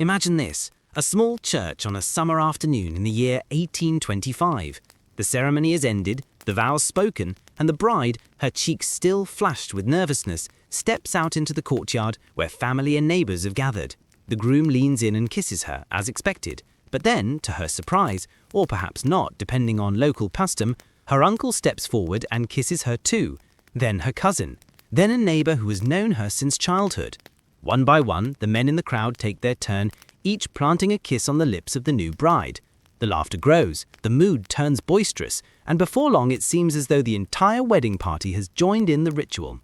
Imagine this, a small church on a summer afternoon in the year 1825. The ceremony is ended, the vows spoken, and the bride, her cheeks still flushed with nervousness, steps out into the courtyard where family and neighbours have gathered. The groom leans in and kisses her, as expected, but then, to her surprise, or perhaps not, depending on local custom, her uncle steps forward and kisses her too, then her cousin, then a neighbour who has known her since childhood. One by one, the men in the crowd take their turn, each planting a kiss on the lips of the new bride. The laughter grows, the mood turns boisterous, and before long it seems as though the entire wedding party has joined in the ritual.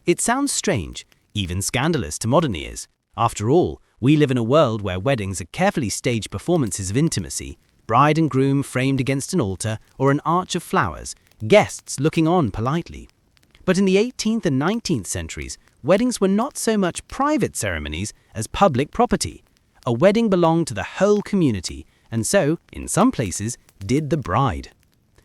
It sounds strange, even scandalous to modern ears. After all, we live in a world where weddings are carefully staged performances of intimacy, bride and groom framed against an altar or an arch of flowers, guests looking on politely. But in the 18th and 19th centuries, weddings were not so much private ceremonies as public property. A wedding belonged to the whole community, and so, in some places, did the bride.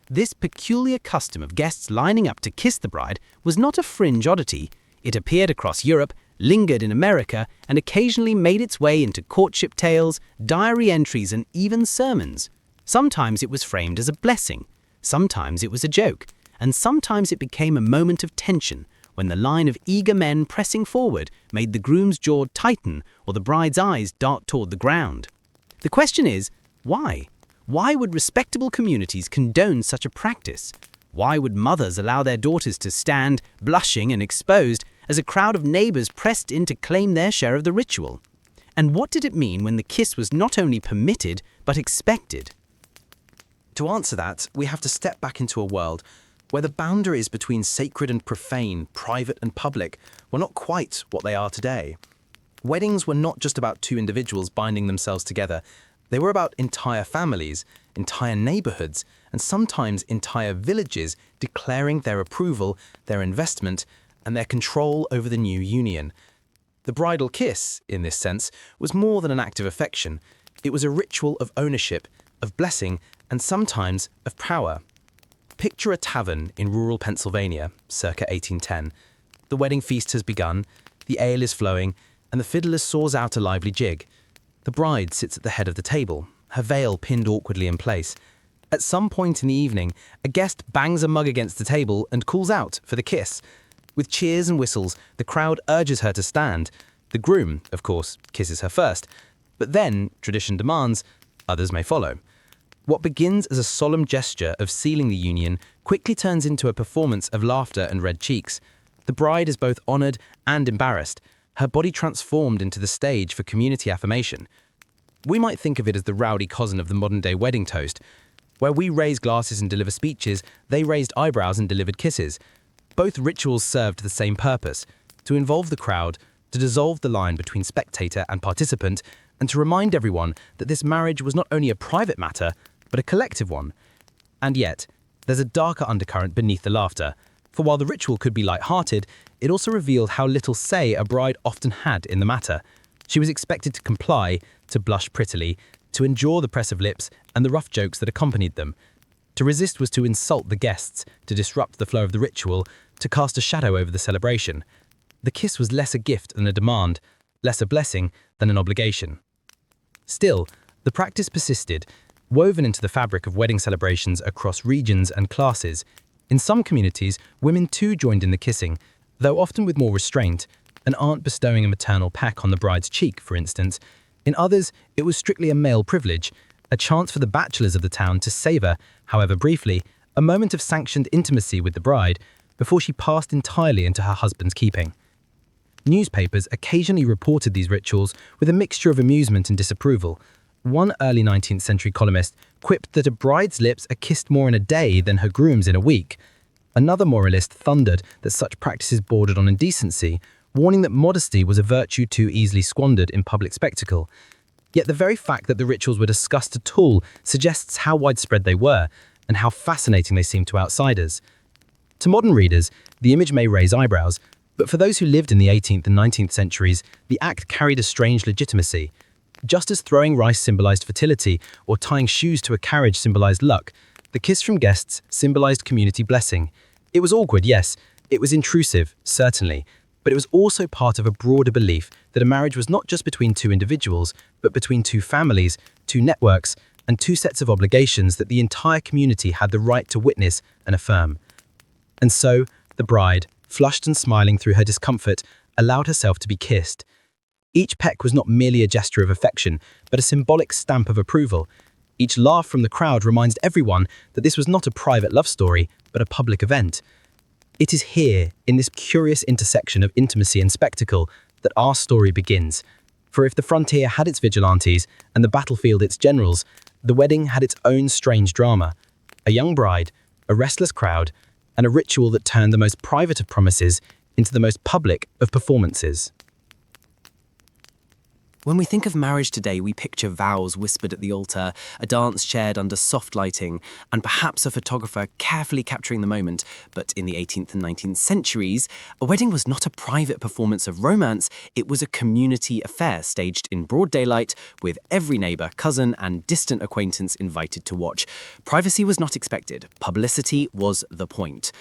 This peculiar custom of guests lining up to kiss the bride was not a fringe oddity. It appeared across Europe, lingered in America, and occasionally made its way into courtship tales, diary entries, and even sermons. Sometimes it was framed as a blessing, sometimes it was a joke, and sometimes it became a moment of tension when the line of eager men pressing forward made the groom's jaw tighten or the bride's eyes dart toward the ground. The question is, why? Why would respectable communities condone such a practice? Why would mothers allow their daughters to stand, blushing and exposed, as a crowd of neighbors pressed in to claim their share of the ritual? And what did it mean when the kiss was not only permitted, but expected? To answer that, we have to step back into a world where the boundaries between sacred and profane, private and public, were not quite what they are today. Weddings were not just about two individuals binding themselves together. They were about entire families, entire neighborhoods, and sometimes entire villages declaring their approval, their investment, and their control over the new union. The bridal kiss, in this sense, was more than an act of affection. It was a ritual of ownership, of blessing, and sometimes of power. Picture a tavern in rural Pennsylvania, circa 1810. The wedding feast has begun, the ale is flowing, and the fiddler saws out a lively jig. The bride sits at the head of the table, her veil pinned awkwardly in place. At some point in the evening, a guest bangs a mug against the table and calls out for the kiss. With cheers and whistles, the crowd urges her to stand. The groom, of course, kisses her first. But then, tradition demands, others may follow. What begins as a solemn gesture of sealing the union quickly turns into a performance of laughter and red cheeks. The bride is both honored and embarrassed, her body transformed into the stage for community affirmation. We might think of it as the rowdy cousin of the modern-day wedding toast. Where we raise glasses and deliver speeches, they raised eyebrows and delivered kisses. Both rituals served the same purpose, to involve the crowd, to dissolve the line between spectator and participant, and to remind everyone that this marriage was not only a private matter, but a collective one. And yet, there's a darker undercurrent beneath the laughter. For while the ritual could be light-hearted, it also revealed how little say a bride often had in the matter. She was expected to comply, to blush prettily, to endure the press of lips and the rough jokes that accompanied them. To resist was to insult the guests, to disrupt the flow of the ritual, to cast a shadow over the celebration. The kiss was less a gift than a demand, less a blessing than an obligation. Still, the practice persisted, woven into the fabric of wedding celebrations across regions and classes. In some communities, women too joined in the kissing, though often with more restraint, an aunt bestowing a maternal peck on the bride's cheek, for instance. In others, it was strictly a male privilege, a chance for the bachelors of the town to savor, however briefly, a moment of sanctioned intimacy with the bride before she passed entirely into her husband's keeping. Newspapers occasionally reported these rituals with a mixture of amusement and disapproval. One early 19th century columnist quipped that a bride's lips are kissed more in a day than her groom's in a week. Another moralist thundered that such practices bordered on indecency, warning that modesty was a virtue too easily squandered in public spectacle. Yet the very fact that the rituals were discussed at all suggests how widespread they were, and how fascinating they seemed to outsiders. To modern readers, the image may raise eyebrows, but for those who lived in the 18th and 19th centuries, the act carried a strange legitimacy. Just as throwing rice symbolized fertility or tying shoes to a carriage symbolized luck, the kiss from guests symbolized community blessing. It was awkward, yes. It was intrusive, certainly. But it was also part of a broader belief that a marriage was not just between two individuals, but between two families, two networks, and two sets of obligations that the entire community had the right to witness and affirm. And so, the bride, flushed and smiling through her discomfort, allowed herself to be kissed. Each peck was not merely a gesture of affection, but a symbolic stamp of approval. Each laugh from the crowd reminds everyone that this was not a private love story, but a public event. It is here, in this curious intersection of intimacy and spectacle, that our story begins. For if the frontier had its vigilantes and the battlefield its generals, the wedding had its own strange drama. A young bride, a restless crowd, and a ritual that turned the most private of promises into the most public of performances. When we think of marriage today, we picture vows whispered at the altar, a dance shared under soft lighting, and perhaps a photographer carefully capturing the moment. But in the 18th and 19th centuries, a wedding was not a private performance of romance, it was a community affair staged in broad daylight, with every neighbour, cousin, and distant acquaintance invited to watch. Privacy was not expected, publicity was the point.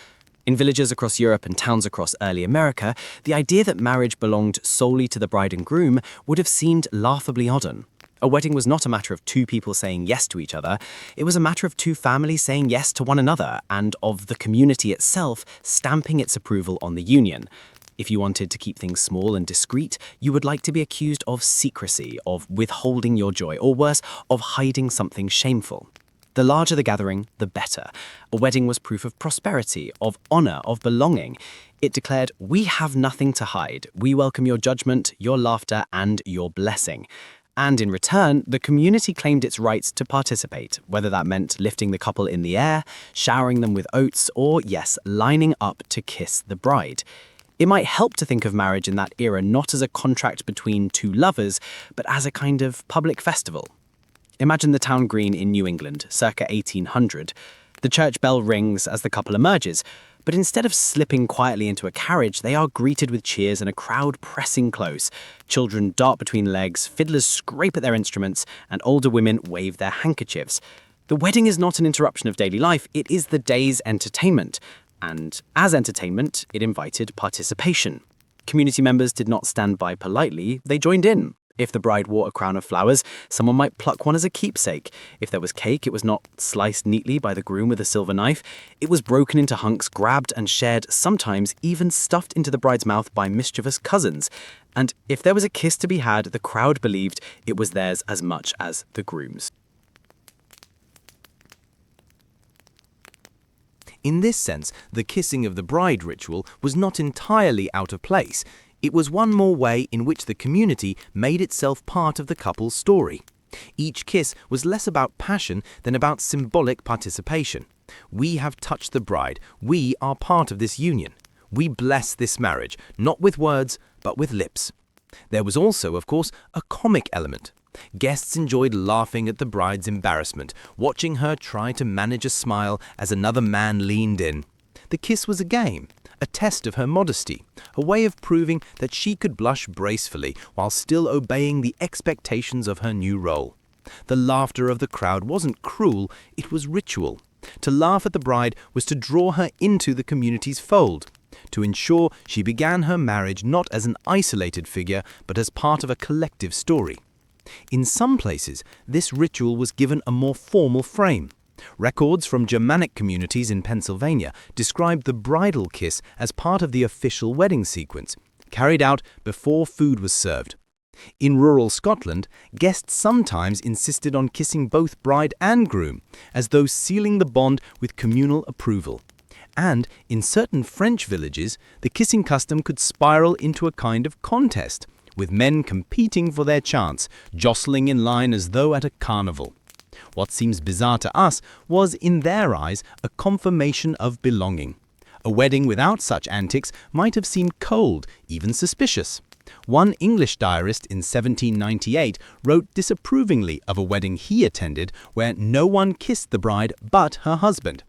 In villages across Europe and towns across early America, the idea that marriage belonged solely to the bride and groom would have seemed laughably odd. A wedding was not a matter of two people saying yes to each other, it was a matter of two families saying yes to one another and of the community itself stamping its approval on the union. If you wanted to keep things small and discreet, you would like to be accused of secrecy, of withholding your joy, or worse, of hiding something shameful. The larger the gathering, the better. A wedding was proof of prosperity, of honour, of belonging. It declared, "We have nothing to hide. We welcome your judgment, your laughter, and your blessing." And in return, the community claimed its rights to participate, whether that meant lifting the couple in the air, showering them with oats, or, yes, lining up to kiss the bride. It might help to think of marriage in that era not as a contract between two lovers, but as a kind of public festival. Imagine the town green in New England, circa 1800. The church bell rings as the couple emerges, but instead of slipping quietly into a carriage, they are greeted with cheers and a crowd pressing close. Children dart between legs, fiddlers scrape at their instruments, and older women wave their handkerchiefs. The wedding is not an interruption of daily life, it is the day's entertainment. And as entertainment, it invited participation. Community members did not stand by politely, they joined in. If the bride wore a crown of flowers, someone might pluck one as a keepsake. If there was cake, it was not sliced neatly by the groom with a silver knife. It was broken into hunks, grabbed and shared, sometimes even stuffed into the bride's mouth by mischievous cousins. And if there was a kiss to be had, the crowd believed it was theirs as much as the groom's. In this sense, the kissing of the bride ritual was not entirely out of place. It was one more way in which the community made itself part of the couple's story. Each kiss was less about passion than about symbolic participation. We have touched the bride. We are part of this union. We bless this marriage, not with words, but with lips. There was also, of course, a comic element. Guests enjoyed laughing at the bride's embarrassment, watching her try to manage a smile as another man leaned in. The kiss was a game, a test of her modesty, a way of proving that she could blush gracefully while still obeying the expectations of her new role. The laughter of the crowd wasn't cruel, it was ritual. To laugh at the bride was to draw her into the community's fold, to ensure she began her marriage not as an isolated figure, but as part of a collective story. In some places, this ritual was given a more formal frame. Records from Germanic communities in Pennsylvania described the bridal kiss as part of the official wedding sequence, carried out before food was served. In rural Scotland, guests sometimes insisted on kissing both bride and groom, as though sealing the bond with communal approval. And in certain French villages, the kissing custom could spiral into a kind of contest, with men competing for their chance, jostling in line as though at a carnival. What seems bizarre to us was, in their eyes, a confirmation of belonging. A wedding without such antics might have seemed cold, even suspicious. One English diarist in 1798 wrote disapprovingly of a wedding he attended where no one kissed the bride but her husband.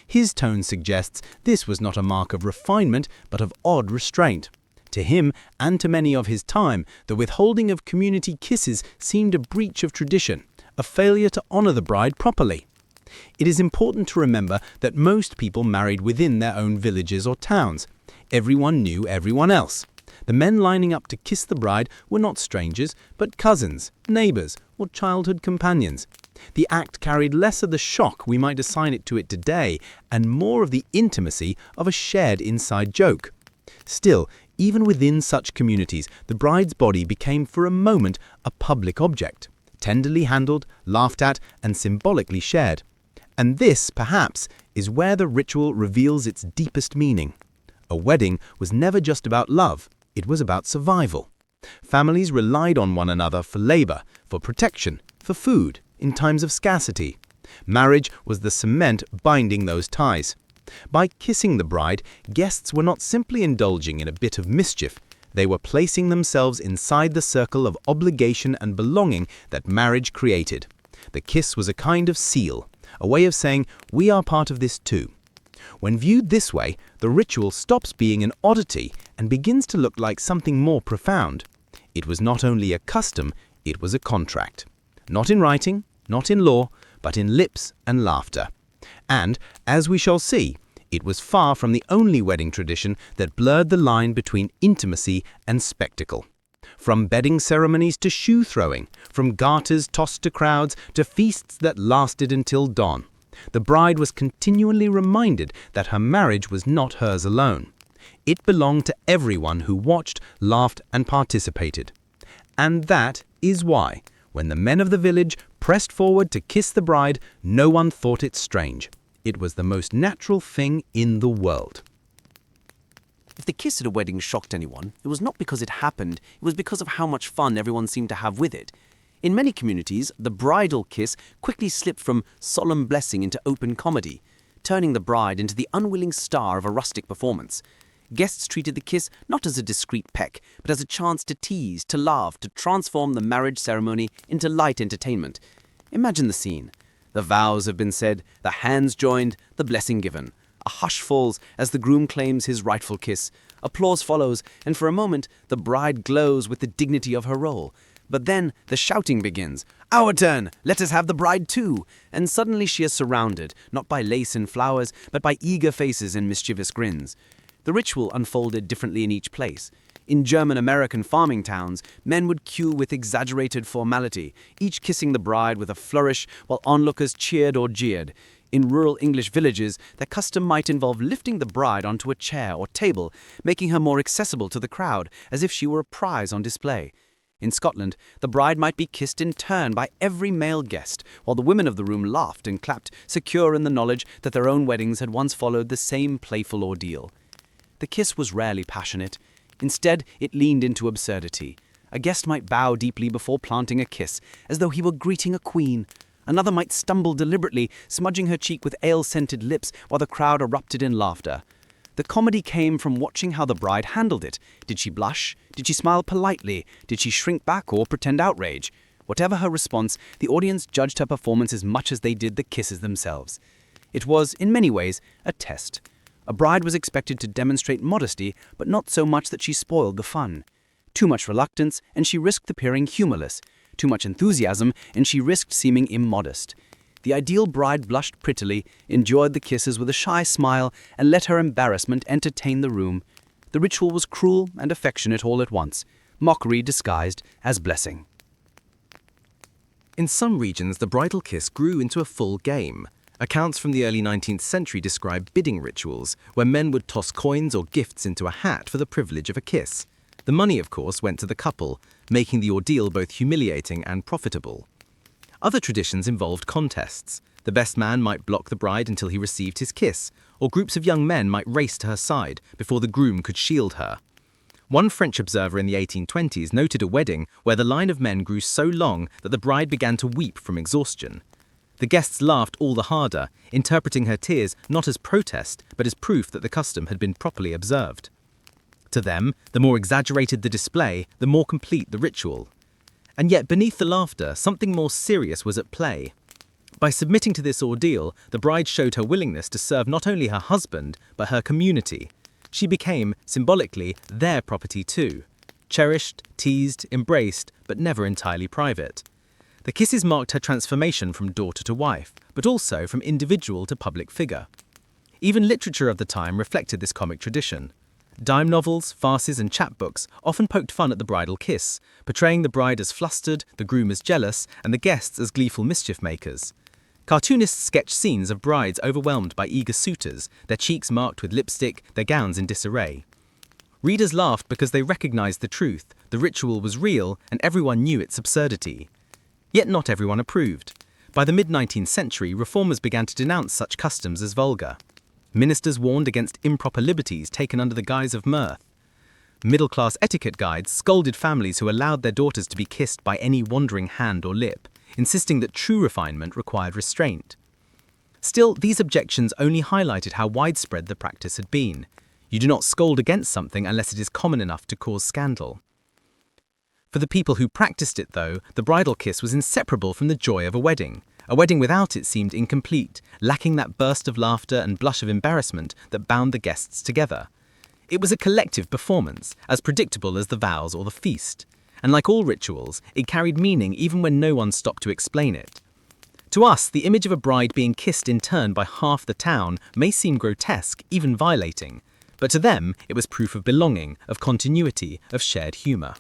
His tone suggests this was not a mark of refinement but of odd restraint. To him, and to many of his time, the withholding of community kisses seemed a breach of tradition, a failure to honor the bride properly. It is important to remember that most people married within their own villages or towns. Everyone knew everyone else. The men lining up to kiss the bride were not strangers, but cousins, neighbors, or childhood companions. The act carried less of the shock we might assign it today, and more of the intimacy of a shared inside joke. Still, even within such communities, the bride's body became for a moment a public object, tenderly handled, laughed at, and symbolically shared. And this, perhaps, is where the ritual reveals its deepest meaning. A wedding was never just about love, it was about survival. Families relied on one another for labor, for protection, for food, in times of scarcity. Marriage was the cement binding those ties. By kissing the bride, guests were not simply indulging in a bit of mischief, they were placing themselves inside the circle of obligation and belonging that marriage created. The kiss was a kind of seal, a way of saying, we are part of this too. When viewed this way, the ritual stops being an oddity and begins to look like something more profound. It was not only a custom, it was a contract. Not in writing, not in law, but in lips and laughter. And, as we shall see, it was far from the only wedding tradition that blurred the line between intimacy and spectacle. From bedding ceremonies to shoe throwing, from garters tossed to crowds to feasts that lasted until dawn, the bride was continually reminded that her marriage was not hers alone. It belonged to everyone who watched, laughed, and participated. And that is why, when the men of the village pressed forward to kiss the bride, no one thought it strange. It was the most natural thing in the world. If the kiss at a wedding shocked anyone, it was not because it happened, it was because of how much fun everyone seemed to have with it. In many communities, the bridal kiss quickly slipped from solemn blessing into open comedy, turning the bride into the unwilling star of a rustic performance. Guests treated the kiss not as a discreet peck, but as a chance to tease, to laugh, to transform the marriage ceremony into light entertainment. Imagine the scene. The vows have been said, the hands joined, the blessing given. A hush falls as the groom claims his rightful kiss. Applause follows, and for a moment, the bride glows with the dignity of her role. But then the shouting begins. Our turn! Let us have the bride too! And suddenly she is surrounded, not by lace and flowers, but by eager faces and mischievous grins. The ritual unfolded differently in each place. In German-American farming towns, men would queue with exaggerated formality, each kissing the bride with a flourish while onlookers cheered or jeered. In rural English villages, the custom might involve lifting the bride onto a chair or table, making her more accessible to the crowd, as if she were a prize on display. In Scotland, the bride might be kissed in turn by every male guest, while the women of the room laughed and clapped, secure in the knowledge that their own weddings had once followed the same playful ordeal. The kiss was rarely passionate. Instead, it leaned into absurdity. A guest might bow deeply before planting a kiss, as though he were greeting a queen. Another might stumble deliberately, smudging her cheek with ale-scented lips while the crowd erupted in laughter. The comedy came from watching how the bride handled it. Did she blush? Did she smile politely? Did she shrink back or pretend outrage? Whatever her response, the audience judged her performance as much as they did the kisses themselves. It was, in many ways, a test. A bride was expected to demonstrate modesty, but not so much that she spoiled the fun. Too much reluctance, and she risked appearing humorless. Too much enthusiasm, and she risked seeming immodest. The ideal bride blushed prettily, enjoyed the kisses with a shy smile, and let her embarrassment entertain the room. The ritual was cruel and affectionate all at once, mockery disguised as blessing. In some regions, the bridal kiss grew into a full game. Accounts from the early 19th century describe bidding rituals, where men would toss coins or gifts into a hat for the privilege of a kiss. The money, of course, went to the couple, making the ordeal both humiliating and profitable. Other traditions involved contests. The best man might block the bride until he received his kiss, or groups of young men might race to her side before the groom could shield her. One French observer in the 1820s noted a wedding where the line of men grew so long that the bride began to weep from exhaustion. The guests laughed all the harder, interpreting her tears not as protest, but as proof that the custom had been properly observed. To them, the more exaggerated the display, the more complete the ritual. And yet beneath the laughter, something more serious was at play. By submitting to this ordeal, the bride showed her willingness to serve not only her husband, but her community. She became, symbolically, their property too. Cherished, teased, embraced, but never entirely private. The kisses marked her transformation from daughter to wife, but also from individual to public figure. Even literature of the time reflected this comic tradition. Dime novels, farces, and chapbooks often poked fun at the bridal kiss, portraying the bride as flustered, the groom as jealous, and the guests as gleeful mischief makers. Cartoonists sketched scenes of brides overwhelmed by eager suitors, their cheeks marked with lipstick, their gowns in disarray. Readers laughed because they recognized the truth, the ritual was real, and everyone knew its absurdity. Yet not everyone approved. By the mid-19th century, reformers began to denounce such customs as vulgar. Ministers warned against improper liberties taken under the guise of mirth. Middle-class etiquette guides scolded families who allowed their daughters to be kissed by any wandering hand or lip, insisting that true refinement required restraint. Still, these objections only highlighted how widespread the practice had been. You do not scold against something unless it is common enough to cause scandal. For the people who practiced it, though, the bridal kiss was inseparable from the joy of a wedding. A wedding without it seemed incomplete, lacking that burst of laughter and blush of embarrassment that bound the guests together. It was a collective performance, as predictable as the vows or the feast. And like all rituals, it carried meaning even when no one stopped to explain it. To us, the image of a bride being kissed in turn by half the town may seem grotesque, even violating. But to them, it was proof of belonging, of continuity, of shared humour.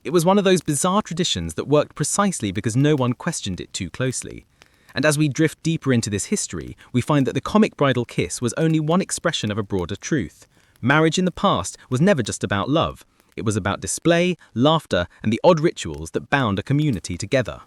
It was one of those bizarre traditions that worked precisely because no one questioned it too closely. And as we drift deeper into this history, we find that the comic bridal kiss was only one expression of a broader truth. Marriage in the past was never just about love. It was about display, laughter, and the odd rituals that bound a community together.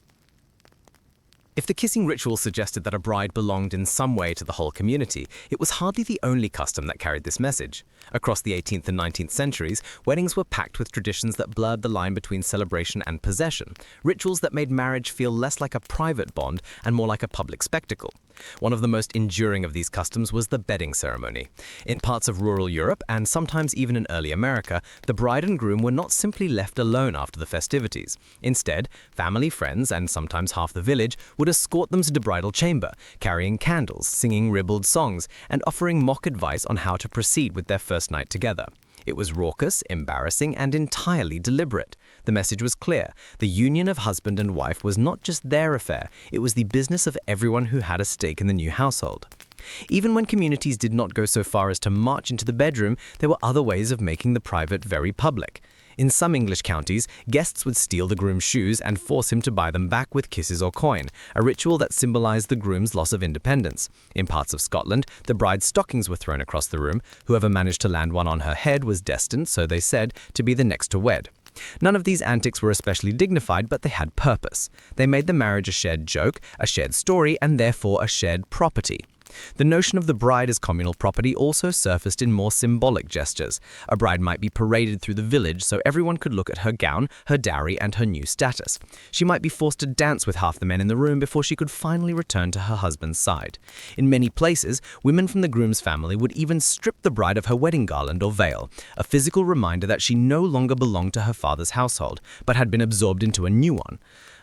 If the kissing ritual suggested that a bride belonged in some way to the whole community, it was hardly the only custom that carried this message. Across the 18th and 19th centuries, weddings were packed with traditions that blurred the line between celebration and possession, rituals that made marriage feel less like a private bond and more like a public spectacle. One of the most enduring of these customs was the bedding ceremony. In parts of rural Europe, and sometimes even in early America, the bride and groom were not simply left alone after the festivities. Instead, family, friends, and sometimes half the village would escort them to the bridal chamber, carrying candles, singing ribald songs, and offering mock advice on how to proceed with their first night together. It was raucous, embarrassing, and entirely deliberate. The message was clear. The union of husband and wife was not just their affair, it was the business of everyone who had a stake in the new household. Even when communities did not go so far as to march into the bedroom, there were other ways of making the private very public. In some English counties, guests would steal the groom's shoes and force him to buy them back with kisses or coin, a ritual that symbolized the groom's loss of independence. In parts of Scotland, the bride's stockings were thrown across the room. Whoever managed to land one on her head was destined, so they said, to be the next to wed. None of these antics were especially dignified, but they had purpose. They made the marriage a shared joke, a shared story, and therefore a shared property. The notion of the bride as communal property also surfaced in more symbolic gestures. A bride might be paraded through the village so everyone could look at her gown, her dowry, and her new status. She might be forced to dance with half the men in the room before she could finally return to her husband's side. In many places, women from the groom's family would even strip the bride of her wedding garland or veil, a physical reminder that she no longer belonged to her father's household, but had been absorbed into a new one.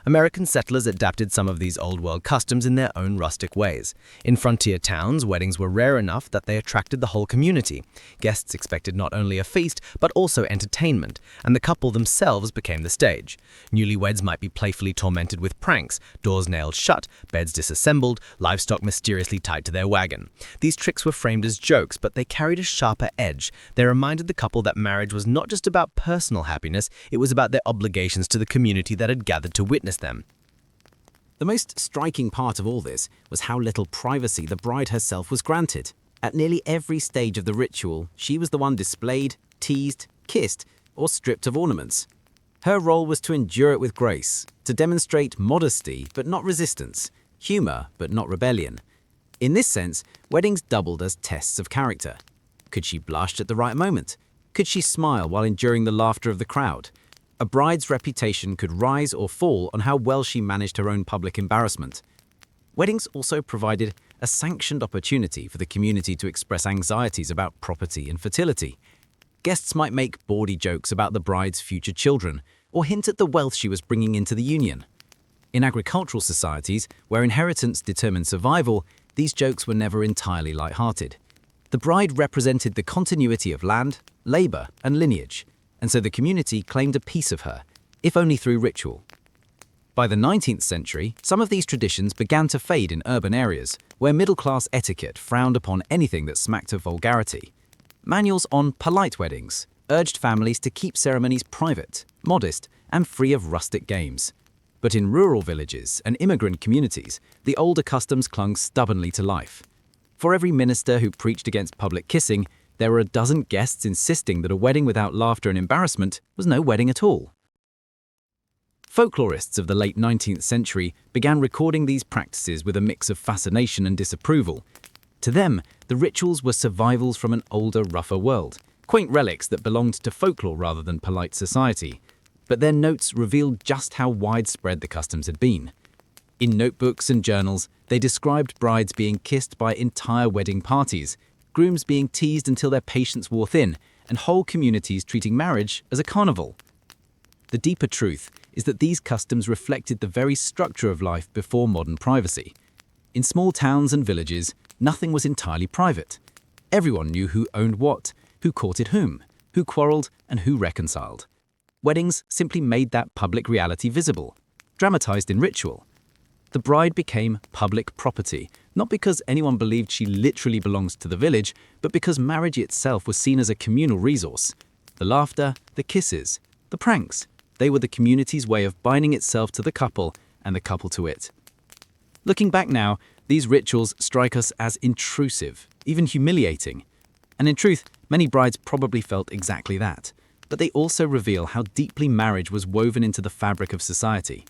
American settlers adapted some of these old-world customs in their own rustic ways. In frontier towns, weddings were rare enough that they attracted the whole community. Guests expected not only a feast, but also entertainment, and the couple themselves became the stage. Newlyweds might be playfully tormented with pranks, doors nailed shut, beds disassembled, livestock mysteriously tied to their wagon. These tricks were framed as jokes, but they carried a sharper edge. They reminded the couple that marriage was not just about personal happiness, it was about their obligations to the community that had gathered to witness them. The most striking part of all this was how little privacy the bride herself was granted. At nearly every stage of the ritual, she was the one displayed, teased, kissed, or stripped of ornaments. Her role was to endure it with grace, to demonstrate modesty but not resistance, humor but not rebellion. In this sense, weddings doubled as tests of character. Could she blush at the right moment? Could she smile while enduring the laughter of the crowd? A bride's reputation could rise or fall on how well she managed her own public embarrassment. Weddings also provided a sanctioned opportunity for the community to express anxieties about property and fertility. Guests might make bawdy jokes about the bride's future children, or hint at the wealth she was bringing into the union. In agricultural societies, where inheritance determined survival, these jokes were never entirely light-hearted. The bride represented the continuity of land, labor, and lineage, and so the community claimed a piece of her, if only through ritual. By the 19th century, some of these traditions began to fade in urban areas, where middle-class etiquette frowned upon anything that smacked of vulgarity. Manuals on polite weddings urged families to keep ceremonies private, modest, and free of rustic games. But in rural villages and immigrant communities, the older customs clung stubbornly to life. For every minister who preached against public kissing, there were a dozen guests insisting that a wedding without laughter and embarrassment was no wedding at all. Folklorists of the late 19th century began recording these practices with a mix of fascination and disapproval. To them, the rituals were survivals from an older, rougher world, quaint relics that belonged to folklore rather than polite society. But their notes revealed just how widespread the customs had been. In notebooks and journals, they described brides being kissed by entire wedding parties, grooms being teased until their patience wore thin, and whole communities treating marriage as a carnival. The deeper truth is that these customs reflected the very structure of life before modern privacy. In small towns and villages, nothing was entirely private. Everyone knew who owned what, who courted whom, who quarreled, and who reconciled. Weddings simply made that public reality visible, dramatized in ritual. The bride became public property, not because anyone believed she literally belongs to the village, but because marriage itself was seen as a communal resource. The laughter, the kisses, the pranks, they were the community's way of binding itself to the couple and the couple to it. Looking back now, these rituals strike us as intrusive, even humiliating. And in truth, many brides probably felt exactly that. But they also reveal how deeply marriage was woven into the fabric of society.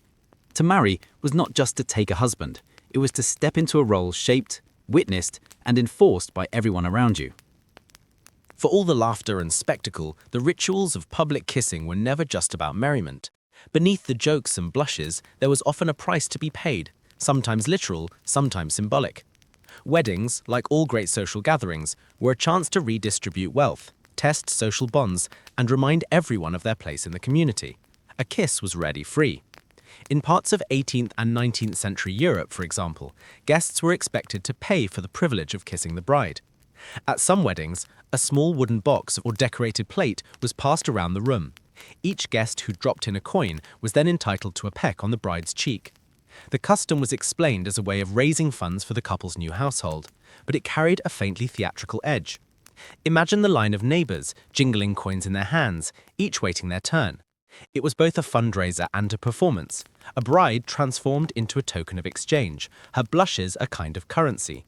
To marry was not just to take a husband, it was to step into a role shaped, witnessed, and enforced by everyone around you. For all the laughter and spectacle, the rituals of public kissing were never just about merriment. Beneath the jokes and blushes, there was often a price to be paid, sometimes literal, sometimes symbolic. Weddings, like all great social gatherings, were a chance to redistribute wealth, test social bonds, and remind everyone of their place in the community. A kiss was rarely free. In parts of 18th and 19th century Europe, for example, guests were expected to pay for the privilege of kissing the bride. At some weddings, a small wooden box or decorated plate was passed around the room. Each guest who dropped in a coin was then entitled to a peck on the bride's cheek. The custom was explained as a way of raising funds for the couple's new household, but it carried a faintly theatrical edge. Imagine the line of neighbors jingling coins in their hands, each waiting their turn. It was both a fundraiser and a performance. A bride transformed into a token of exchange, her blushes a kind of currency.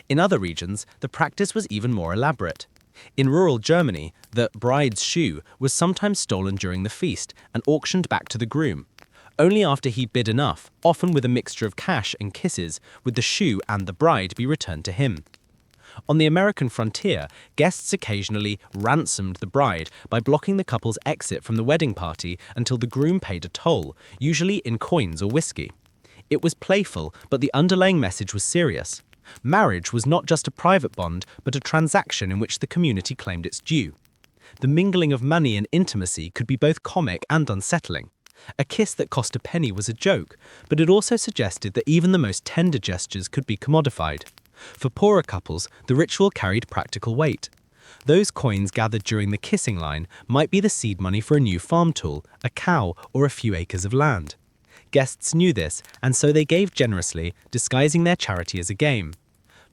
In other regions, the practice was even more elaborate. In rural Germany, the bride's shoe was sometimes stolen during the feast and auctioned back to the groom. Only after he bid enough, often with a mixture of cash and kisses, would the shoe and the bride be returned to him. On the American frontier, guests occasionally ransomed the bride by blocking the couple's exit from the wedding party until the groom paid a toll, usually in coins or whiskey. It was playful, but the underlying message was serious. Marriage was not just a private bond, but a transaction in which the community claimed its due. The mingling of money and intimacy could be both comic and unsettling. A kiss that cost a penny was a joke, but it also suggested that even the most tender gestures could be commodified. For poorer couples, the ritual carried practical weight. Those coins gathered during the kissing line might be the seed money for a new farm tool, a cow, or a few acres of land. Guests knew this, and so they gave generously, disguising their charity as a game.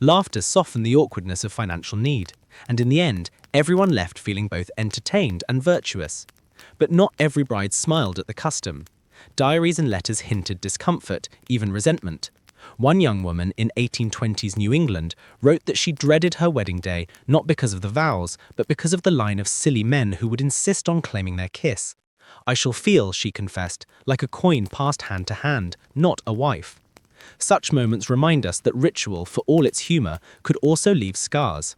Laughter softened the awkwardness of financial need, and in the end, everyone left feeling both entertained and virtuous. But not every bride smiled at the custom. Diaries and letters hinted discomfort, even resentment. One young woman in 1820s New England wrote that she dreaded her wedding day not because of the vows, but because of the line of silly men who would insist on claiming their kiss. "I shall feel," she confessed, "like a coin passed hand to hand, not a wife." Such moments remind us that ritual, for all its humor, could also leave scars.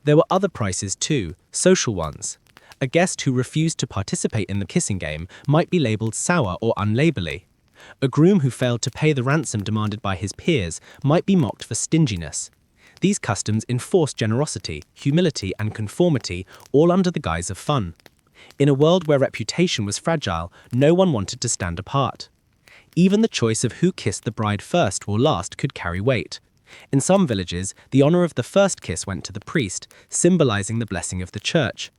There were other prices too, social ones. A guest who refused to participate in the kissing game might be labeled sour or unlaborly. A groom who failed to pay the ransom demanded by his peers might be mocked for stinginess. These customs enforced generosity, humility, and conformity, all under the guise of fun. In a world where reputation was fragile, no one wanted to stand apart. Even the choice of who kissed the bride first or last could carry weight. In some villages, the honor of the first kiss went to the priest, symbolizing the blessing of the church.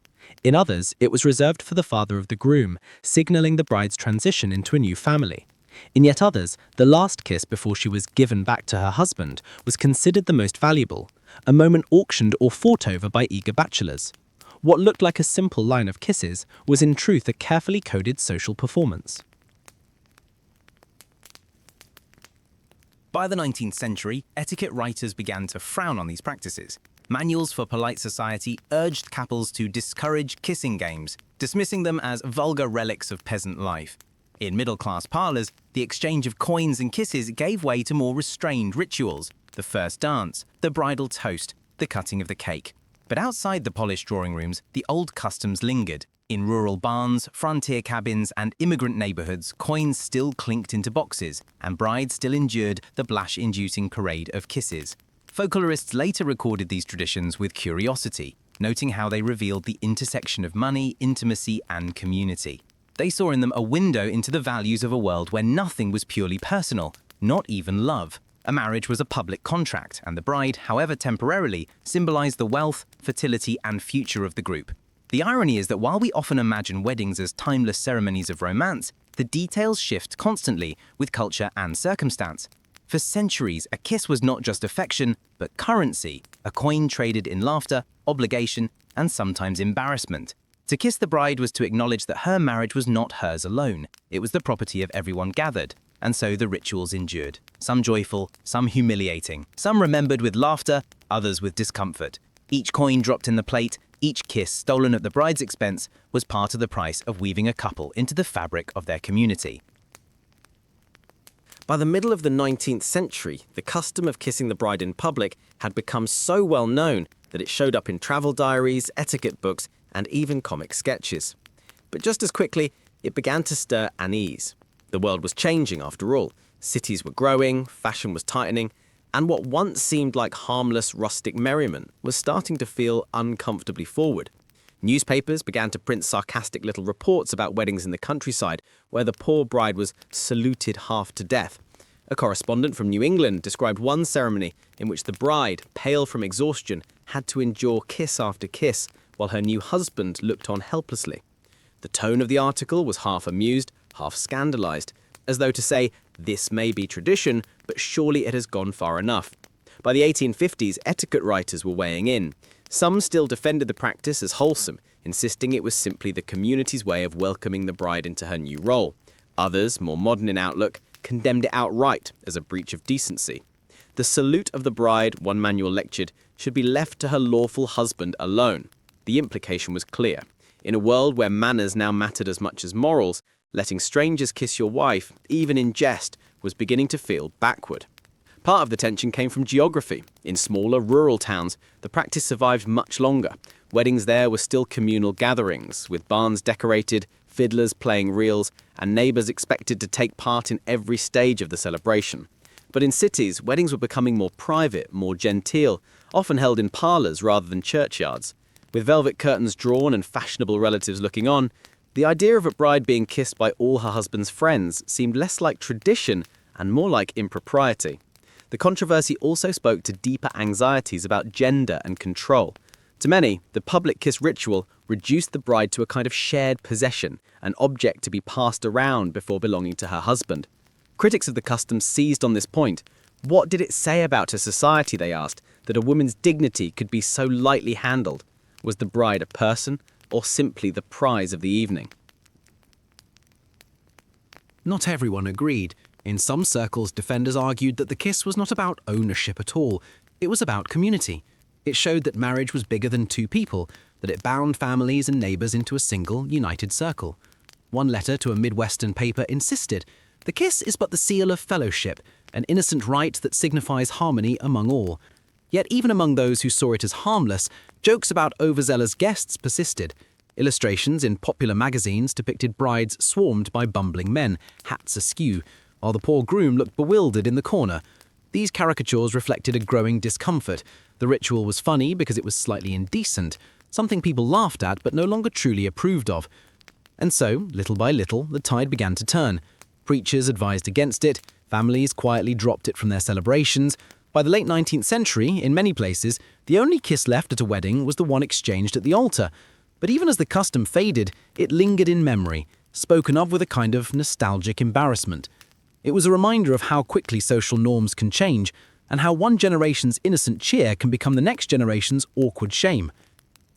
In others, it was reserved for the father of the groom, signaling the bride's transition into a new family. In yet others, the last kiss before she was given back to her husband was considered the most valuable, a moment auctioned or fought over by eager bachelors. What looked like a simple line of kisses was in truth a carefully coded social performance. By the 19th century, etiquette writers began to frown on these practices. Manuals for polite society urged couples to discourage kissing games, dismissing them as vulgar relics of peasant life. In middle-class parlors, the exchange of coins and kisses gave way to more restrained rituals: the first dance, the bridal toast, the cutting of the cake. But outside the polished drawing rooms, the old customs lingered. In rural barns, frontier cabins, and immigrant neighborhoods, coins still clinked into boxes, and brides still endured the blush-inducing parade of kisses. Folklorists later recorded these traditions with curiosity, noting how they revealed the intersection of money, intimacy, and community. They saw in them a window into the values of a world where nothing was purely personal, not even love. A marriage was a public contract, and the bride, however temporarily, symbolized the wealth, fertility, and future of the group. The irony is that while we often imagine weddings as timeless ceremonies of romance, the details shift constantly with culture and circumstance. For centuries, a kiss was not just affection, but currency, a coin traded in laughter, obligation, and sometimes embarrassment. To kiss the bride was to acknowledge that her marriage was not hers alone. It was the property of everyone gathered, and so the rituals endured. Some joyful, some humiliating, some remembered with laughter, others with discomfort. Each coin dropped in the plate, each kiss stolen at the bride's expense, was part of the price of weaving a couple into the fabric of their community. By the middle of the 19th century, the custom of kissing the bride in public had become so well known that it showed up in travel diaries, etiquette books, and even comic sketches. But just as quickly, it began to stir unease. The world was changing after all. Cities were growing, fashion was tightening, and what once seemed like harmless rustic merriment was starting to feel uncomfortably forward. Newspapers began to print sarcastic little reports about weddings in the countryside, where the poor bride was saluted half to death. A correspondent from New England described one ceremony in which the bride, pale from exhaustion, had to endure kiss after kiss, while her new husband looked on helplessly. The tone of the article was half amused, half scandalized, as though to say, this may be tradition, but surely it has gone far enough. By the 1850s, etiquette writers were weighing in. Some still defended the practice as wholesome, insisting it was simply the community's way of welcoming the bride into her new role. Others, more modern in outlook, condemned it outright as a breach of decency. The salute of the bride, one manual lectured, should be left to her lawful husband alone. The implication was clear. In a world where manners now mattered as much as morals, letting strangers kiss your wife, even in jest, was beginning to feel backward. Part of the tension came from geography. In smaller rural towns, the practice survived much longer. Weddings there were still communal gatherings, with barns decorated, fiddlers playing reels, and neighbours expected to take part in every stage of the celebration. But in cities, weddings were becoming more private, more genteel, often held in parlors rather than churchyards. With velvet curtains drawn and fashionable relatives looking on, the idea of a bride being kissed by all her husband's friends seemed less like tradition and more like impropriety. The controversy also spoke to deeper anxieties about gender and control. To many, the public kiss ritual reduced the bride to a kind of shared possession, an object to be passed around before belonging to her husband. Critics of the custom seized on this point. What did it say about a society, they asked, that a woman's dignity could be so lightly handled? Was the bride a person, or simply the prize of the evening? Not everyone agreed. In some circles, defenders argued that the kiss was not about ownership at all. It was about community. It showed that marriage was bigger than two people, that it bound families and neighbours into a single, united circle. One letter to a Midwestern paper insisted, the kiss is but the seal of fellowship, an innocent rite that signifies harmony among all. Yet even among those who saw it as harmless, jokes about overzealous guests persisted. Illustrations in popular magazines depicted brides swarmed by bumbling men, hats askew, while the poor groom looked bewildered in the corner. These caricatures reflected a growing discomfort. The ritual was funny because it was slightly indecent, something people laughed at but no longer truly approved of. And so, little by little, the tide began to turn. Preachers advised against it, families quietly dropped it from their celebrations. By the late 19th century, in many places, the only kiss left at a wedding was the one exchanged at the altar. But even as the custom faded, it lingered in memory, spoken of with a kind of nostalgic embarrassment. It was a reminder of how quickly social norms can change. and how one generation's innocent cheer can become the next generation's awkward shame.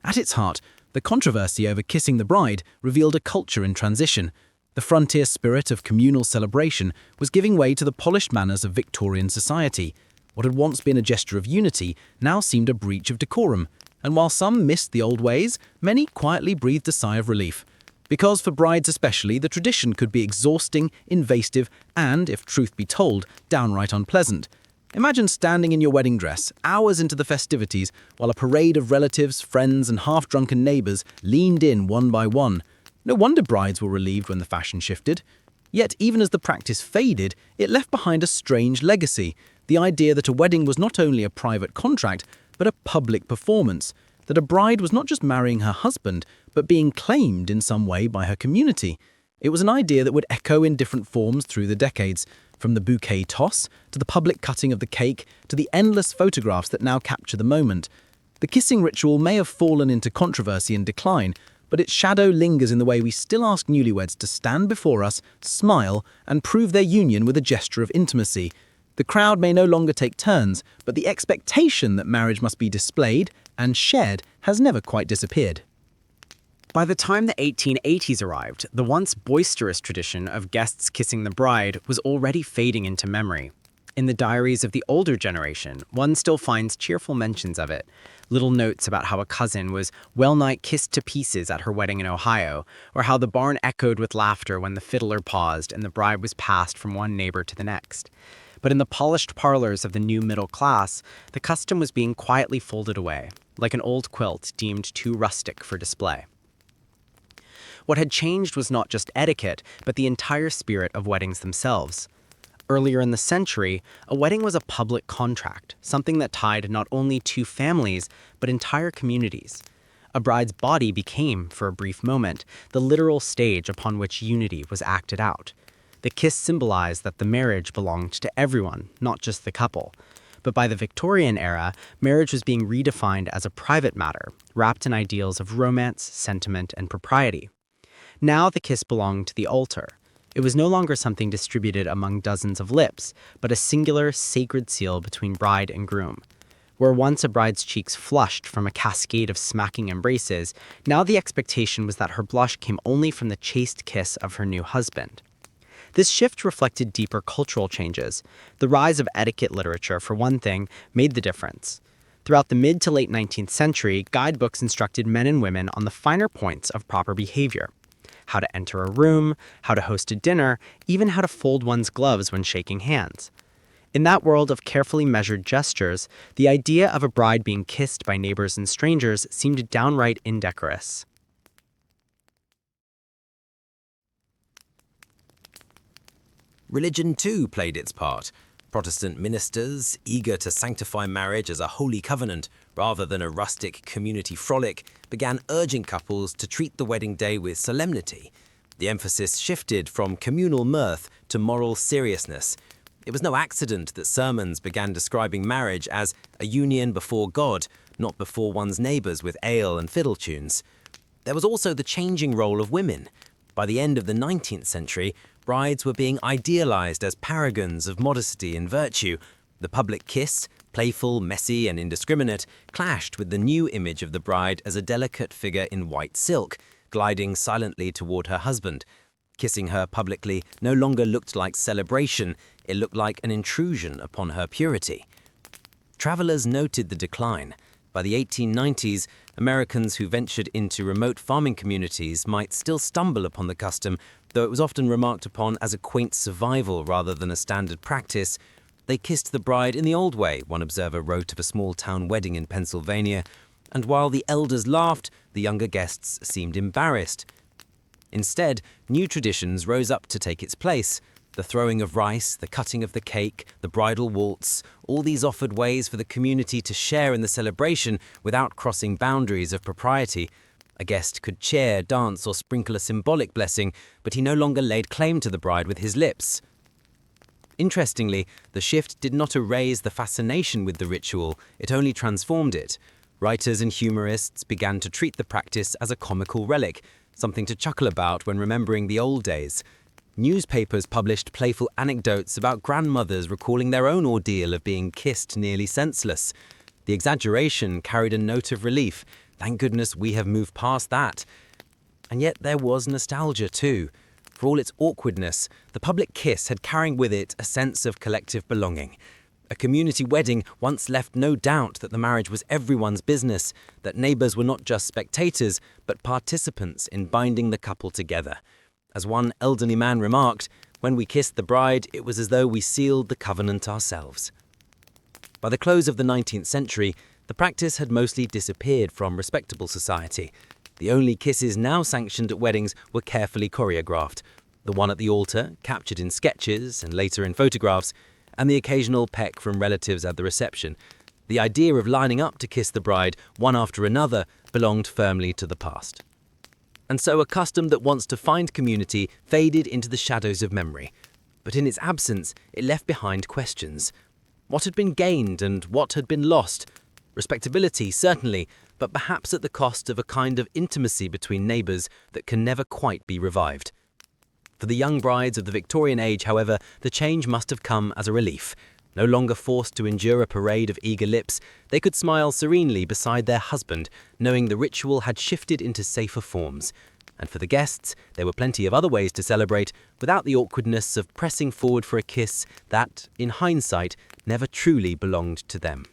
At its heart, the controversy over kissing the bride revealed a culture in transition. The frontier spirit of communal celebration was giving way to the polished manners of Victorian society. What had once been a gesture of unity now seemed a breach of decorum, and while some missed the old ways, many quietly breathed a sigh of relief. Because for brides especially, the tradition could be exhausting, invasive, and, if truth be told, downright unpleasant. Imagine standing in your wedding dress, hours into the festivities, while a parade of relatives, friends, and half-drunken neighbors leaned in one by one. No wonder brides were relieved when the fashion shifted. Yet, even as the practice faded, it left behind a strange legacy, the idea that a wedding was not only a private contract, but a public performance, that a bride was not just marrying her husband, but being claimed in some way by her community. It was an idea that would echo in different forms through the decades, from the bouquet toss, to the public cutting of the cake, to the endless photographs that now capture the moment. The kissing ritual may have fallen into controversy and decline, but its shadow lingers in the way we still ask newlyweds to stand before us, smile, and prove their union with a gesture of intimacy. The crowd may no longer take turns, but the expectation that marriage must be displayed and shared has never quite disappeared. By the time the 1880s arrived, the once boisterous tradition of guests kissing the bride was already fading into memory. In the diaries of the older generation, one still finds cheerful mentions of it. Little notes about how a cousin was well-nigh kissed to pieces at her wedding in Ohio, or how the barn echoed with laughter when the fiddler paused and the bride was passed from one neighbor to the next. But in the polished parlors of the new middle class, the custom was being quietly folded away, like an old quilt deemed too rustic for display. What had changed was not just etiquette, but the entire spirit of weddings themselves. Earlier in the century, a wedding was a public contract, something that tied not only two families, but entire communities. A bride's body became, for a brief moment, the literal stage upon which unity was acted out. The kiss symbolized that the marriage belonged to everyone, not just the couple. But by the Victorian era, marriage was being redefined as a private matter, wrapped in ideals of romance, sentiment, and propriety. Now the kiss belonged to the altar. It was no longer something distributed among dozens of lips, but a singular, sacred seal between bride and groom. Where once a bride's cheeks flushed from a cascade of smacking embraces, now the expectation was that her blush came only from the chaste kiss of her new husband. This shift reflected deeper cultural changes. The rise of etiquette literature, for one thing, made the difference. Throughout the mid to late 19th century, guidebooks instructed men and women on the finer points of proper behavior. How to enter a room, how to host a dinner, even how to fold one's gloves when shaking hands. In that world of carefully measured gestures, the idea of a bride being kissed by neighbors and strangers seemed downright indecorous. Religion too played its part. Protestant ministers, eager to sanctify marriage as a holy covenant rather than a rustic community frolic, began urging couples to treat the wedding day with solemnity. The emphasis shifted from communal mirth to moral seriousness. It was no accident that sermons began describing marriage as a union before God, not before one's neighbors with ale and fiddle tunes. There was also the changing role of women. By the end of the 19th century, brides were being idealized as paragons of modesty and virtue. The public kiss, playful, messy, and indiscriminate, clashed with the new image of the bride as a delicate figure in white silk, gliding silently toward her husband. Kissing her publicly no longer looked like celebration, it looked like an intrusion upon her purity. Travelers noted the decline. By the 1890s, Americans who ventured into remote farming communities might still stumble upon the custom, though it was often remarked upon as a quaint survival rather than a standard practice. They kissed the bride in the old way, one observer wrote of a small-town wedding in Pennsylvania, and while the elders laughed, the younger guests seemed embarrassed. Instead, new traditions rose up to take its place. The throwing of rice, the cutting of the cake, the bridal waltz, all these offered ways for the community to share in the celebration without crossing boundaries of propriety. A guest could cheer, dance, or sprinkle a symbolic blessing, but he no longer laid claim to the bride with his lips. Interestingly, the shift did not erase the fascination with the ritual, it only transformed it. Writers and humorists began to treat the practice as a comical relic, something to chuckle about when remembering the old days. Newspapers published playful anecdotes about grandmothers recalling their own ordeal of being kissed nearly senseless. The exaggeration carried a note of relief. Thank goodness we have moved past that. And yet there was nostalgia too. For all its awkwardness, the public kiss had carrying with it a sense of collective belonging. A community wedding once left no doubt that the marriage was everyone's business, that neighbours were not just spectators, but participants in binding the couple together. As one elderly man remarked, when we kissed the bride, it was as though we sealed the covenant ourselves. By the close of the 19th century, the practice had mostly disappeared from respectable society. The only kisses now sanctioned at weddings were carefully choreographed. The one at the altar, captured in sketches and later in photographs, and the occasional peck from relatives at the reception. The idea of lining up to kiss the bride, one after another, belonged firmly to the past. And so a custom that wants to find community faded into the shadows of memory. But in its absence, it left behind questions. What had been gained and what had been lost? Respectability, certainly, but perhaps at the cost of a kind of intimacy between neighbours that can never quite be revived. For the young brides of the Victorian age, however, the change must have come as a relief. No longer forced to endure a parade of eager lips, they could smile serenely beside their husband, knowing the ritual had shifted into safer forms. And for the guests, there were plenty of other ways to celebrate without the awkwardness of pressing forward for a kiss that, in hindsight, never truly belonged to them.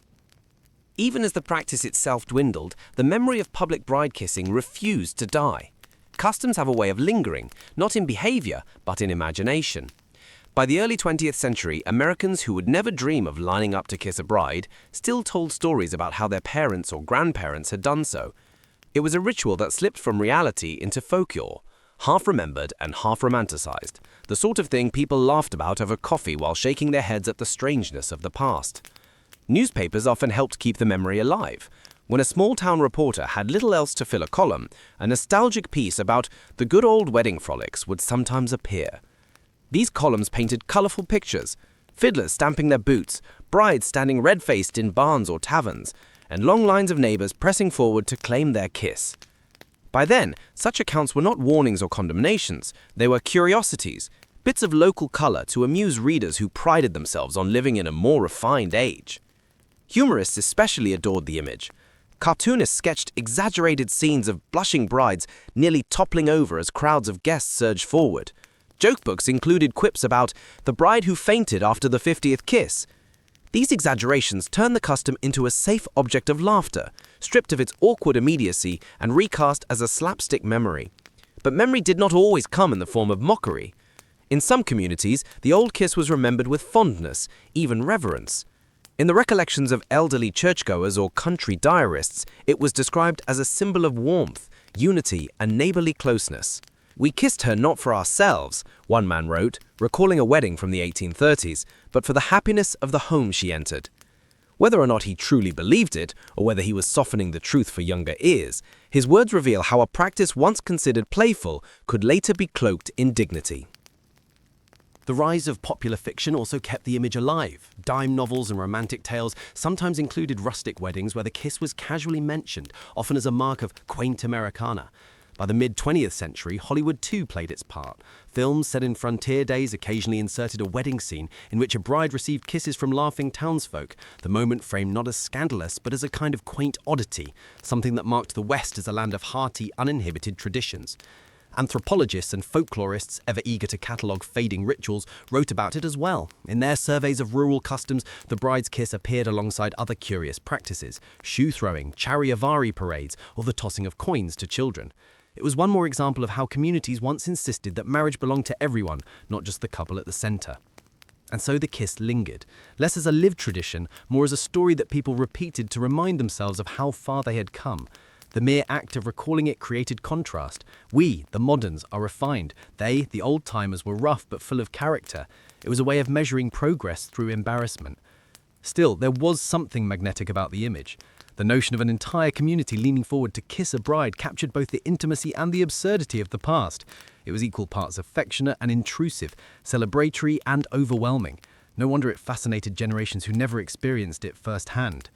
Even as the practice itself dwindled, the memory of public bride kissing refused to die. Customs have a way of lingering, not in behavior, but in imagination. By the early 20th century, Americans who would never dream of lining up to kiss a bride still told stories about how their parents or grandparents had done so. It was a ritual that slipped from reality into folklore, half remembered and half romanticized, the sort of thing people laughed about over coffee while shaking their heads at the strangeness of the past. Newspapers often helped keep the memory alive. When a small-town reporter had little else to fill a column, a nostalgic piece about the good old wedding frolics would sometimes appear. These columns painted colourful pictures, fiddlers stamping their boots, brides standing red-faced in barns or taverns, and long lines of neighbours pressing forward to claim their kiss. By then, such accounts were not warnings or condemnations, they were curiosities, bits of local colour to amuse readers who prided themselves on living in a more refined age. Humorists especially adored the image. Cartoonists sketched exaggerated scenes of blushing brides nearly toppling over as crowds of guests surged forward. Joke books included quips about the bride who fainted after the 50th kiss. These exaggerations turned the custom into a safe object of laughter, stripped of its awkward immediacy and recast as a slapstick memory. But memory did not always come in the form of mockery. In some communities, the old kiss was remembered with fondness, even reverence. In the recollections of elderly churchgoers or country diarists, it was described as a symbol of warmth, unity, and neighborly closeness. We kissed her not for ourselves, one man wrote, recalling a wedding from the 1830s, but for the happiness of the home she entered. Whether or not he truly believed it, or whether he was softening the truth for younger ears, his words reveal how a practice once considered playful could later be cloaked in dignity. The rise of popular fiction also kept the image alive. Dime novels and romantic tales sometimes included rustic weddings where the kiss was casually mentioned, often as a mark of quaint Americana. By the mid-20th century, Hollywood too played its part. Films set in frontier days occasionally inserted a wedding scene in which a bride received kisses from laughing townsfolk, the moment framed not as scandalous but as a kind of quaint oddity, something that marked the West as a land of hearty, uninhibited traditions. Anthropologists and folklorists, ever eager to catalogue fading rituals, wrote about it as well. In their surveys of rural customs, the bride's kiss appeared alongside other curious practices: shoe-throwing, charivari parades, or the tossing of coins to children. It was one more example of how communities once insisted that marriage belonged to everyone, not just the couple at the centre. And so the kiss lingered, less as a lived tradition, more as a story that people repeated to remind themselves of how far they had come. The mere act of recalling it created contrast. We, the moderns, are refined. They, the old-timers, were rough but full of character. It was a way of measuring progress through embarrassment. Still, there was something magnetic about the image. The notion of an entire community leaning forward to kiss a bride captured both the intimacy and the absurdity of the past. It was equal parts affectionate and intrusive, celebratory and overwhelming. No wonder it fascinated generations who never experienced it firsthand.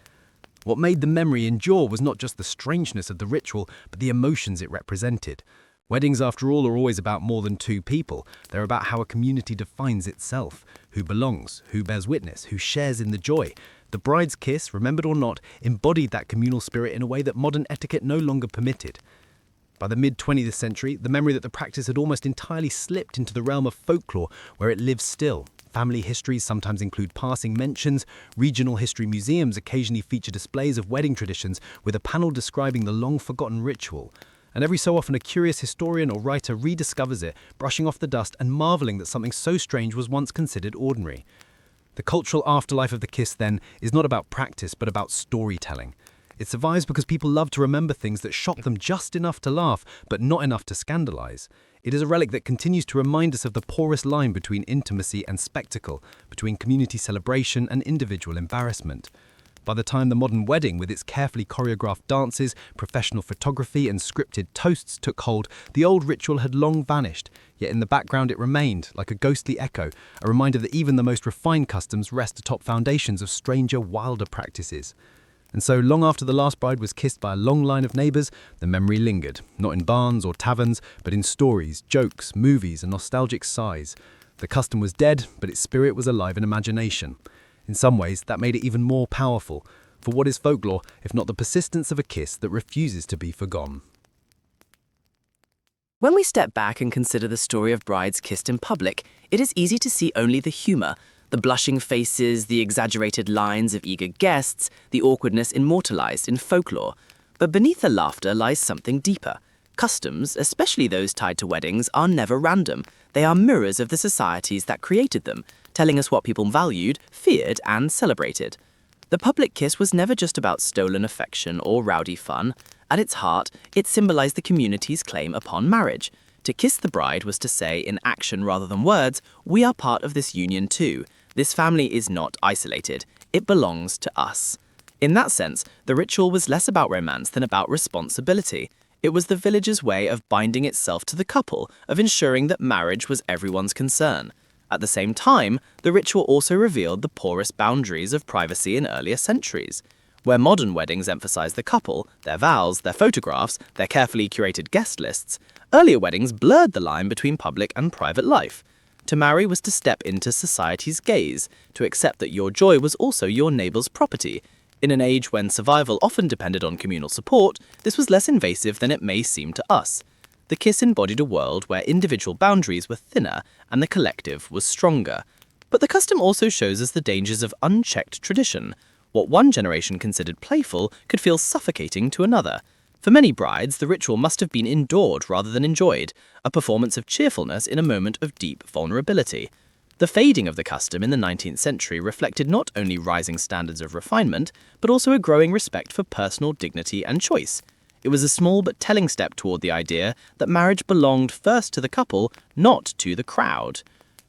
What made the memory endure was not just the strangeness of the ritual, but the emotions it represented. Weddings, after all, are always about more than two people. They're about how a community defines itself, who belongs, who bears witness, who shares in the joy. The bride's kiss, remembered or not, embodied that communal spirit in a way that modern etiquette no longer permitted. By the mid-20th century, the memory that the practice had almost entirely slipped into the realm of folklore, where it lives still. Family histories sometimes include passing mentions. Regional history museums occasionally feature displays of wedding traditions with a panel describing the long-forgotten ritual. And every so often a curious historian or writer rediscovers it, brushing off the dust and marveling that something so strange was once considered ordinary. The cultural afterlife of the kiss, then, is not about practice, but about storytelling. It survives because people love to remember things that shock them just enough to laugh, but not enough to scandalize. It is a relic that continues to remind us of the porous line between intimacy and spectacle, between community celebration and individual embarrassment. By the time the modern wedding, with its carefully choreographed dances, professional photography and scripted toasts took hold, the old ritual had long vanished, yet in the background it remained, like a ghostly echo, a reminder that even the most refined customs rest atop foundations of stranger, wilder practices. And so, long after the last bride was kissed by a long line of neighbours, the memory lingered, not in barns or taverns, but in stories, jokes, movies and nostalgic sighs. The custom was dead, but its spirit was alive in imagination. In some ways, that made it even more powerful, for what is folklore if not the persistence of a kiss that refuses to be forgotten? When we step back and consider the story of brides kissed in public, it is easy to see only the humour, the blushing faces, the exaggerated lines of eager guests, the awkwardness immortalized in folklore. But beneath the laughter lies something deeper. Customs, especially those tied to weddings, are never random. They are mirrors of the societies that created them, telling us what people valued, feared, and celebrated. The public kiss was never just about stolen affection or rowdy fun. At its heart, it symbolized the community's claim upon marriage. To kiss the bride was to say, in action rather than words, we are part of this union too. This family is not isolated. It belongs to us. In that sense, the ritual was less about romance than about responsibility. It was the village's way of binding itself to the couple, of ensuring that marriage was everyone's concern. At the same time, the ritual also revealed the porous boundaries of privacy in earlier centuries. Where modern weddings emphasize the couple, their vows, their photographs, their carefully curated guest lists, earlier weddings blurred the line between public and private life. To marry was to step into society's gaze, to accept that your joy was also your neighbor's property. In an age when survival often depended on communal support, this was less invasive than it may seem to us. The kiss embodied a world where individual boundaries were thinner and the collective was stronger. But the custom also shows us the dangers of unchecked tradition. What one generation considered playful could feel suffocating to another. For many brides, the ritual must have been endured rather than enjoyed, a performance of cheerfulness in a moment of deep vulnerability. The fading of the custom in the 19th century reflected not only rising standards of refinement, but also a growing respect for personal dignity and choice. It was a small but telling step toward the idea that marriage belonged first to the couple, not to the crowd.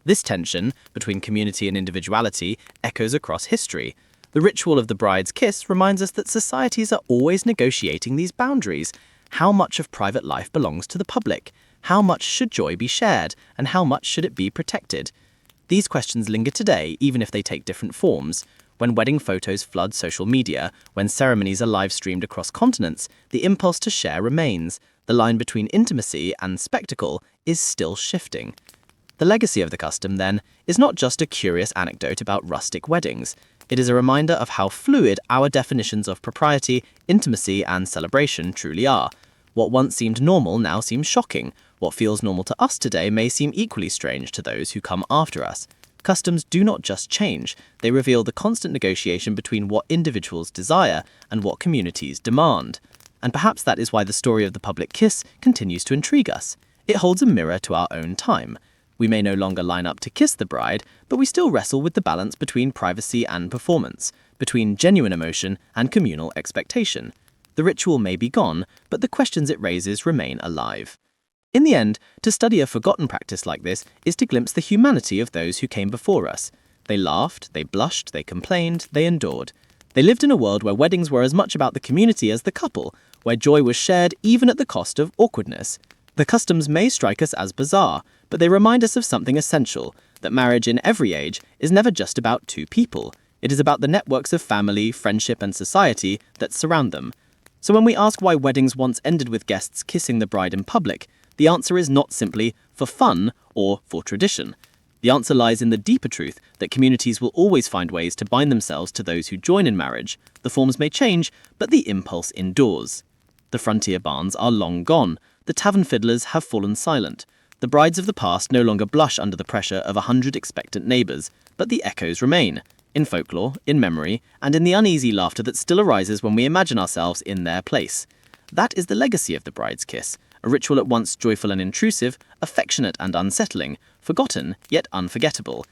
This tension between community and individuality echoes across history. The ritual of the bride's kiss reminds us that societies are always negotiating these boundaries. How much of private life belongs to the public? How much should joy be shared? And how much should it be protected? These questions linger today, even if they take different forms. When wedding photos flood social media, when ceremonies are live-streamed across continents, the impulse to share remains. The line between intimacy and spectacle is still shifting. The legacy of the custom, then, is not just a curious anecdote about rustic weddings. It is a reminder of how fluid our definitions of propriety, intimacy, and celebration truly are. What once seemed normal now seems shocking. What feels normal to us today may seem equally strange to those who come after us. Customs do not just change, they reveal the constant negotiation between what individuals desire and what communities demand. And perhaps that is why the story of the public kiss continues to intrigue us. It holds a mirror to our own time. We may no longer line up to kiss the bride, but we still wrestle with the balance between privacy and performance, between genuine emotion and communal expectation. The ritual may be gone, but the questions it raises remain alive. In the end, to study a forgotten practice like this is to glimpse the humanity of those who came before us. They laughed, they blushed, they complained, they endured. They lived in a world where weddings were as much about the community as the couple, where joy was shared even at the cost of awkwardness. The customs may strike us as bizarre, but they remind us of something essential, that marriage in every age is never just about two people. It is about the networks of family, friendship, and society that surround them. So when we ask why weddings once ended with guests kissing the bride in public, the answer is not simply for fun or for tradition. The answer lies in the deeper truth that communities will always find ways to bind themselves to those who join in marriage. The forms may change, but the impulse endures. The frontier barns are long gone. The tavern fiddlers have fallen silent. The brides of the past no longer blush under the pressure of 100 expectant neighbours, but the echoes remain, in folklore, in memory, and in the uneasy laughter that still arises when we imagine ourselves in their place. That is the legacy of the bride's kiss, a ritual at once joyful and intrusive, affectionate and unsettling, forgotten yet unforgettable,